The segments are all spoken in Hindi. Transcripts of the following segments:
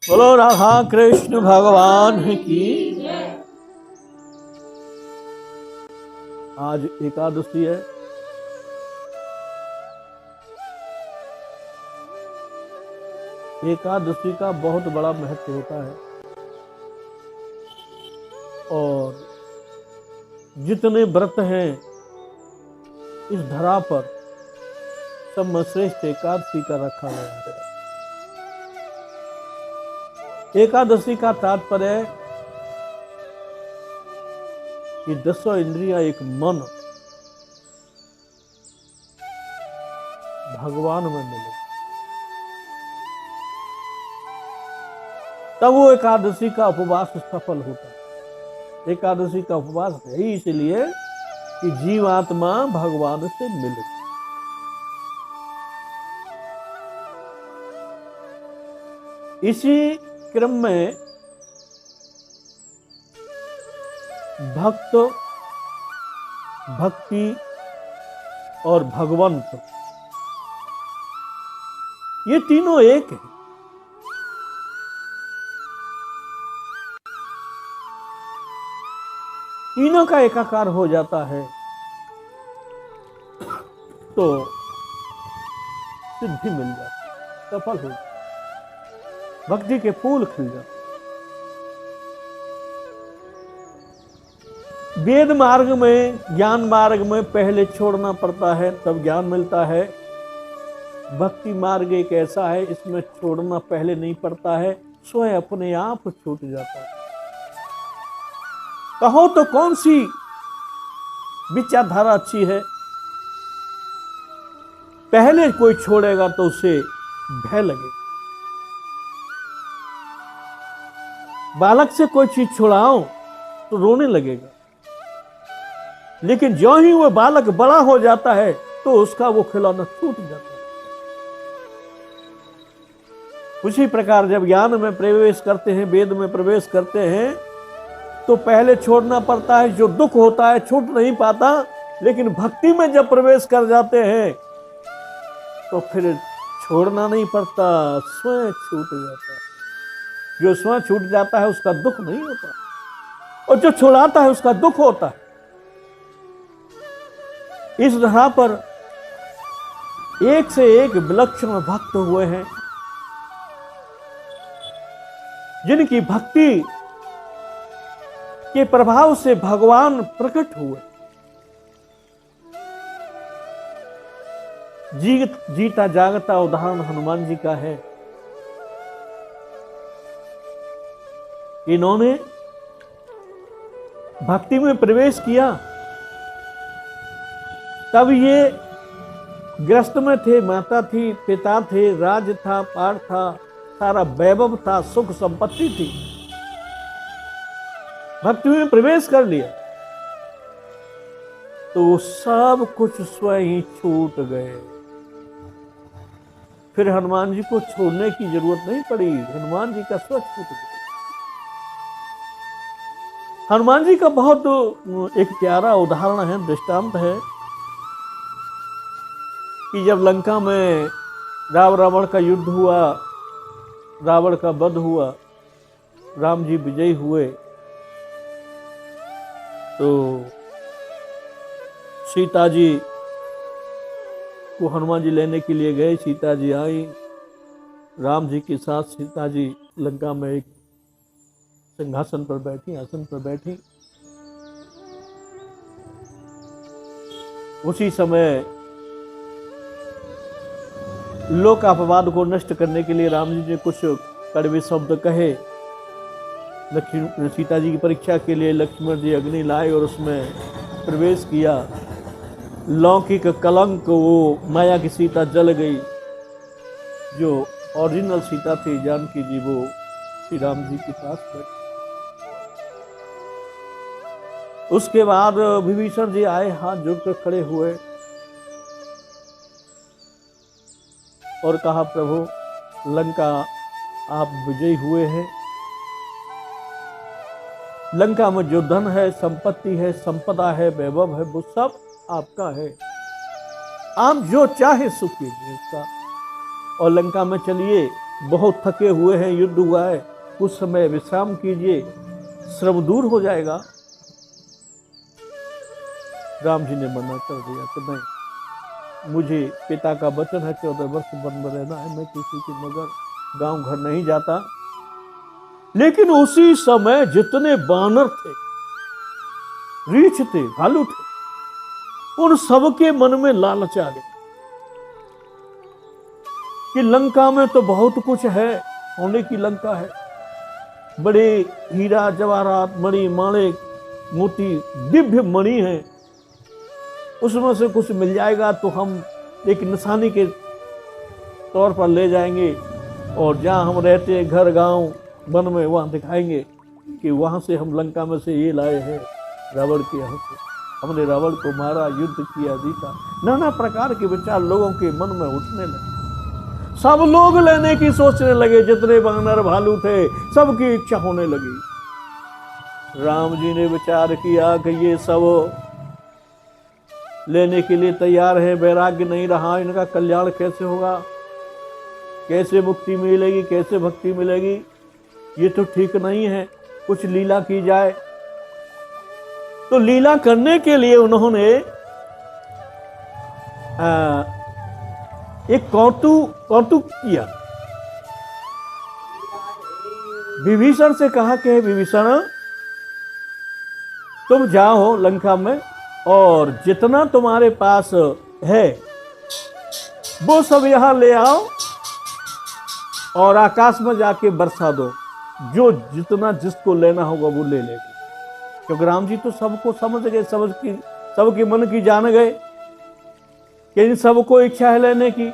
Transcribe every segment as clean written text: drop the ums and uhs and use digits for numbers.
बोलो राधा कृष्ण भगवान की। आज एकादशी है। एकादशी का बहुत बड़ा महत्व होता है और जितने व्रत हैं इस धरा पर सब में श्रेष्ठ एकादशी का रखा गया है। एकादशी का तात्पर्य है कि 10 इंद्रियां एक मन भगवान में मिले, तब वो एकादशी का उपवास सफल होता है। एकादशी का उपवास है ही इसलिए कि जीवात्मा भगवान से मिले। इसी क्रम में भक्त, भक्ति और भगवंत ये तीनों एक है। तीनों का एकाकार हो जाता है तो सिद्धि मिल जाती, सफल हो जाती, भक्ति के फूल खिल जाते। वेद मार्ग में, ज्ञान मार्ग में पहले छोड़ना पड़ता है तब ज्ञान मिलता है। भक्ति मार्ग एक ऐसा है, इसमें छोड़ना पहले नहीं पड़ता है, स्वयं अपने आप छूट जाता है। कहो तो कौन सी विचारधारा अच्छी है? पहले कोई छोड़ेगा तो उसे भय लगेगा। बालक से कोई चीज छुड़ाओ तो रोने लगेगा, लेकिन जो ही वो बालक बड़ा हो जाता है तो उसका वो खिलौना छूट जाता है। उसी प्रकार जब ज्ञान में प्रवेश करते हैं, वेद में प्रवेश करते हैं तो पहले छोड़ना पड़ता है। जो दुख होता है छूट नहीं पाता, लेकिन भक्ति में जब प्रवेश कर जाते हैं तो फिर छोड़ना नहीं पड़ता, स्वयं छूट जाता है। जो स्वयं छूट जाता है उसका दुख नहीं होता, और जो छुड़ाता है उसका दुख होता है। इस धरा पर एक से एक विलक्षण भक्त हुए हैं, जिनकी भक्ति के प्रभाव से भगवान प्रकट हुए। जीता जागता उदाहरण हनुमान जी का है। इन्होंने भक्ति में प्रवेश किया तब ये ग्रस्त में थे, माता थी, पिता थे, राज था, पाठ था, सारा वैभव था, सुख संपत्ति थी। भक्ति में प्रवेश कर लिया तो सब कुछ स्वयं ही छूट गए। फिर हनुमान जी को छोड़ने की जरूरत नहीं पड़ी, हनुमान जी का स्वयं छूट गया। हनुमान जी का बहुत एक प्यारा उदाहरण है, दृष्टांत है कि जब लंका में रावण का युद्ध हुआ, रावण का वध हुआ, राम जी विजयी हुए, तो सीता जी को हनुमान जी लेने के लिए गए। सीता जी आई, राम जी के साथ सीता जी लंका में एक सिंहासन पर बैठी, आसन पर बैठी। उसी समय लोक अपवाद को नष्ट करने के लिए राम जी ने कुछ कड़वे शब्द कहे। सीता जी की परीक्षा के लिए लक्ष्मण जी अग्नि लाए और उसमें प्रवेश किया। लौकिक कलंक, वो माया की सीता जल गई। जो ओरिजिनल सीता थी जानकी जी, वो श्री राम जी के पास बैठी। उसके बाद विभीषण जी आए, हाथ जोड़कर खड़े हुए और कहा, प्रभु लंका आप विजयी हुए हैं, लंका में जो धन है, संपत्ति है, संपदा है, वैभव है, वो सब आपका है, आप जो चाहे सुख कीजिए इसका, और लंका में चलिए बहुत थके हुए हैं, युद्ध हुआ है, कुछ समय विश्राम कीजिए, श्रम दूर हो जाएगा। राम जी ने मना कर दिया कि नहीं, मुझे पिता का वचन है 14 वर्ष वन में रहना है, मैं किसी के मगर गांव घर नहीं जाता। लेकिन उसी समय जितने बानर थे, रीछ थे, भालू थे, उन सबके मन में लालच आ गया कि लंका में तो बहुत कुछ है, सोने की लंका है, बड़े हीरा जवाहरात मणि माणिक मोती दिव्य मणि है, उसमें से कुछ मिल जाएगा तो हम एक निशानी के तौर पर ले जाएंगे और जहां हम रहते हैं घर गांव वन में वहां दिखाएंगे कि वहां से हम लंका में से ये लाए हैं, रावण के यहाँ से हमने रावण को मारा, युद्ध किया, जीता। नाना प्रकार के विचार लोगों के मन में उठने लगे, सब लोग लेने की सोचने लगे, जितने बानर भालू थे सबकी इच्छा होने लगी। राम जी ने विचार किया कि ये सब लेने के लिए तैयार है, वैराग्य नहीं रहा, इनका कल्याण कैसे होगा, कैसे मुक्ति मिलेगी, कैसे भक्ति मिलेगी, ये तो ठीक नहीं है, कुछ लीला की जाए। तो लीला करने के लिए उन्होंने एक कौतुक किया। विभीषण से कहा कि विभीषण तुम जाओ लंका में और जितना तुम्हारे पास है वो सब यहां ले आओ और आकाश में जाके बरसा दो, जो जितना जिसको लेना होगा वो ले लेगा। क्योंकि राम जी तो सबको समझ गए, सबके मन की जान गए कि इन सबको इच्छा है लेने की,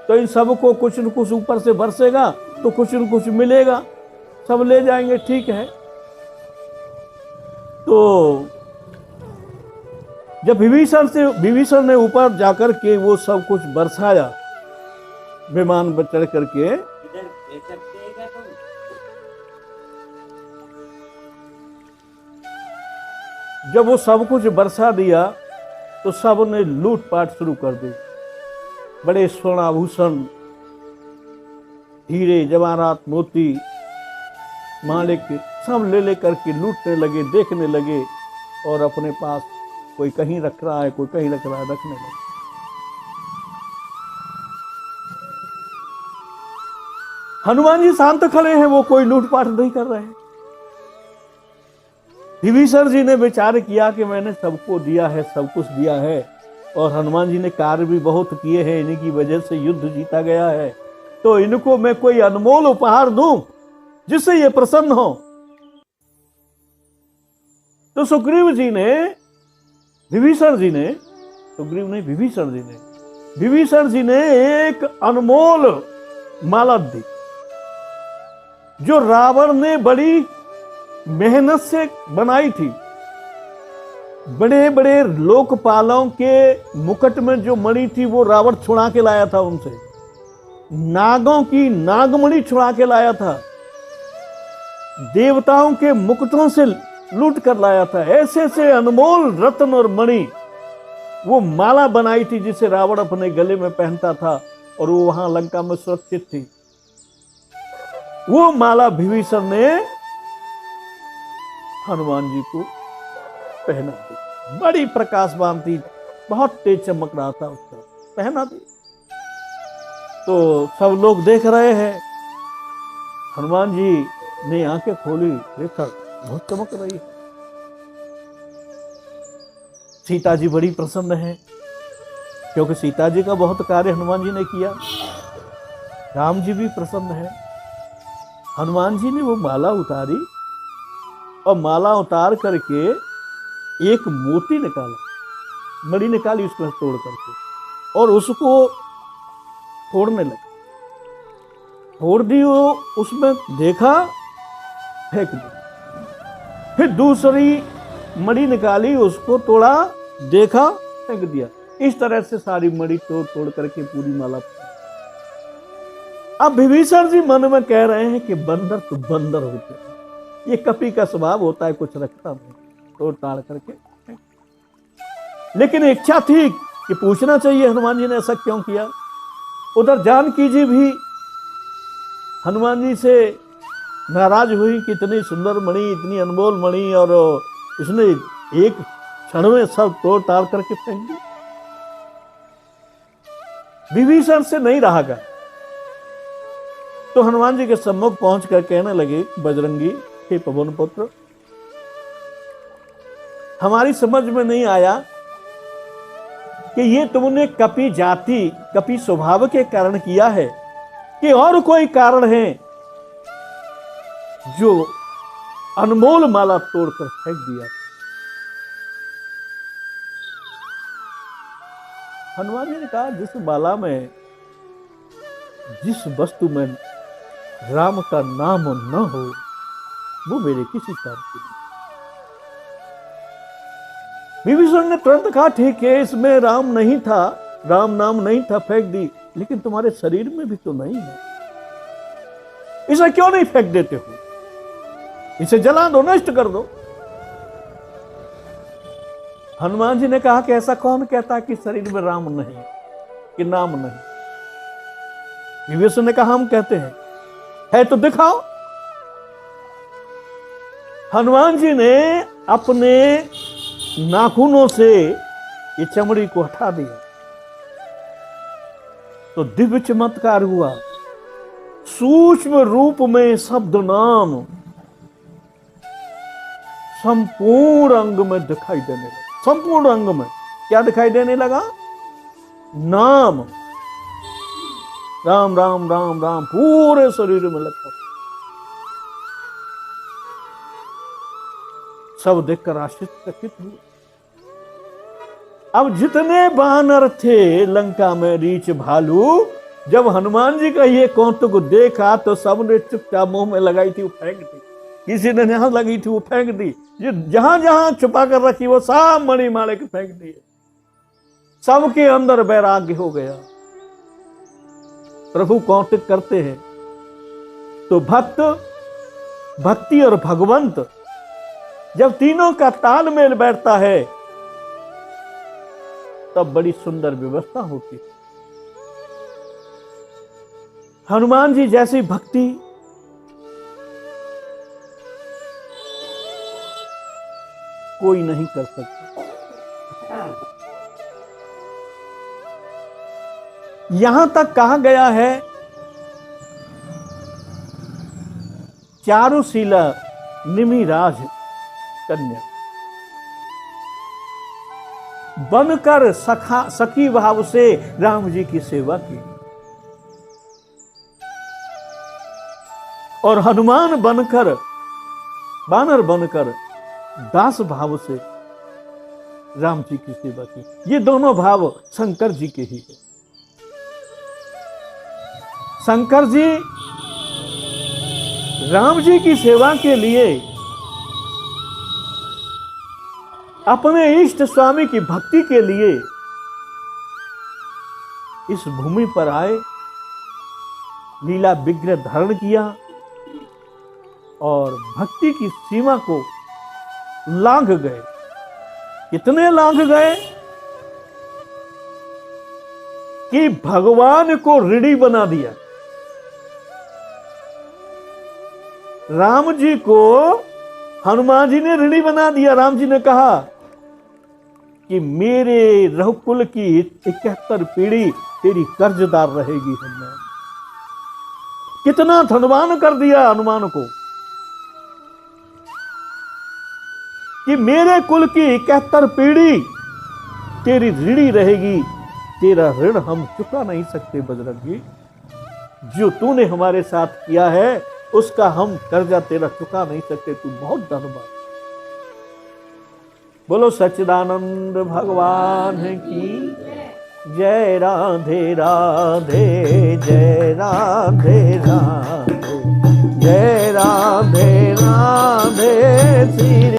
तो इन सबको कुछ न कुछ ऊपर से बरसेगा तो कुछ न कुछ मिलेगा, सब ले जाएंगे, ठीक है। तो जब विभीषण ने ऊपर जाकर के वो सब कुछ बरसाया विमान पर चढ़ करके, जब वो सब कुछ बरसा दिया तो सब ने लूटपाट शुरू कर दी। बड़े स्वर्णाभूषण, हीरे जवाहरात मोती मालिक सब ले लेकर के लूटने लगे, देखने लगे और अपने पास कोई कहीं रख रहा है, कोई कहीं रख रहा है, रखने लगे। हनुमान जी शांत खड़े हैं, वो कोई लूटपाट नहीं कर रहे हैं। विभीषण जी ने विचार किया कि मैंने सबको दिया है, सब कुछ दिया है, और हनुमान जी ने कार्य भी बहुत किए हैं, इन्हीं की वजह से युद्ध जीता गया है, तो इनको मैं कोई अनमोल उपहार दूं जिससे ये प्रसन्न हो। तो विभीषण जी ने एक अनमोल माला दी, जो रावण ने बड़ी मेहनत से बनाई थी। बड़े बड़े लोकपालों के मुकुट में जो मणि थी वो रावण छुड़ा के लाया था उनसे, नागों की नागमणि छुड़ा के लाया था, देवताओं के मुकुटों से लूट कर लाया था। ऐसे ऐसे अनमोल रत्न और मणि वो माला बनाई थी जिसे रावण अपने गले में पहनता था और वो वहां लंका में सुरक्षित थी। वो माला विभीषण ने हनुमान जी को पहना दी, बड़ी प्रकाशवान थी, बहुत तेज चमक रहा था उसका, पहना दी। तो सब लोग देख रहे हैं, हनुमान जी ने आंखें खोली, देखा बहुत चमक रही है। सीता जी बड़ी प्रसन्न है, क्योंकि सीता जी का बहुत कार्य हनुमान जी ने किया। राम जी भी प्रसन्न है। हनुमान जी ने वो माला उतारी और माला उतार करके एक मोती निकाला, मणि निकाली उसमें तोड़ करके, और उसको फोड़ने लगे। फोड़ दी, वो उसमें देखा, फेंक दी। फिर दूसरी मणि निकाली, उसको तोड़ा, देखा, फेंक दिया। इस तरह से सारी मणि तोड़ करके पूरी माला। अब विभीषण जी मन में कह रहे हैं कि बंदर तो बंदर होते हैं, ये कपि का स्वभाव होता है, कुछ रखता नहीं, तोड़ ताड़ करके। लेकिन इच्छा थी कि पूछना चाहिए हनुमान जी ने ऐसा क्यों किया। उधर जानकी जी भी हनुमान जी से नाराज हुई कि इतनी सुंदर मणि, इतनी अनमोल मणि, और इसने एक क्षण में सब तोड़ ताड़ करके फेंक दी। विभीषण से नहीं रहा गया, तो हनुमान जी के सम्मुख पहुंच कर कहने लगे, बजरंगी, हे पवन पुत्र, हमारी समझ में नहीं आया कि ये तुमने कपि जाति, कपि स्वभाव के कारण किया है कि और कोई कारण है जो अनमोल माला तोड़कर फेंक दिया। हनुमान जी ने कहा, जिस माला में, जिस वस्तु में राम का नाम न हो, वो मेरे किसी काम की नहीं। विभीषण ने तुरंत कहा, ठीक है, इसमें राम नहीं था, राम नाम नहीं था, फेंक दी, लेकिन तुम्हारे शरीर में भी तो नहीं है, इसे क्यों नहीं फेंक देते हो? इसे जला दो, नष्ट कर दो। हनुमान जी ने कहा कि ऐसा कौन कहता कि शरीर में राम नहीं, कि नाम नहीं? विभीषण ने कहा, हम कहते हैं, है तो दिखाओ। हनुमान जी ने अपने नाखूनों से ये चमड़ी को हटा दिया, तो दिव्य चमत्कार हुआ। सूक्ष्म रूप में शब्द नाम संपूर्ण अंग में दिखाई देने लगा। संपूर्ण अंग में क्या दिखाई देने लगा? नाम, राम राम राम राम पूरे शरीर में लगता। सब देखकर आश्चर्यचकित हुए। अब जितने वानर थे लंका में, रीछ भालू, जब हनुमान जी का ये कौतुक देखा तो सबने चुपचाप मुंह में लगाई थी वो फेंक दी, किसी ने यहां लगी थी वो फेंक दी, जहां जहां छुपा कर रखी वो सब मणि माले के फेंक दिए। सबके अंदर वैराग्य हो गया। प्रभु कौतुक करते हैं तो भक्त, भक्ति और भगवंत जब तीनों का तालमेल बैठता है तब बड़ी सुंदर व्यवस्था होती है। हनुमान जी जैसी भक्ति कोई नहीं कर सकता। यहां तक कहा गया है, चारुशीला निमिराज कन्या बनकर सखी भाव से राम जी की सेवा की, और हनुमान बनकर, वानर बनकर दास भाव से राम जी की सेवा की। ये दोनों भाव शंकर जी के ही है। शंकर जी राम जी की सेवा के लिए अपने इष्ट स्वामी की भक्ति के लिए इस भूमि पर आए, लीला विग्रह धारण किया और भक्ति की सीमा को लांघ गए। कितने लांघ गए कि भगवान को ऋणी बना दिया। राम जी को हनुमान जी ने ऋणी बना दिया। राम जी ने कहा कि मेरे रघुकुल की 71 पीढ़ी तेरी कर्जदार रहेगी। हनुमान कितना धनवान कर दिया हनुमान को कि मेरे कुल की 71 पीढ़ी तेरी ऋणी रहेगी। तेरा ऋण हम चुका नहीं सकते बजरंगी। जो तूने हमारे साथ किया है उसका हम कर्जा तेरा चुका नहीं सकते। तू बहुत धन्यवाद। बोलो सच्चिदानंद भगवान की जय। राधे राधे जय राधे राधे जय राधे राधे श्री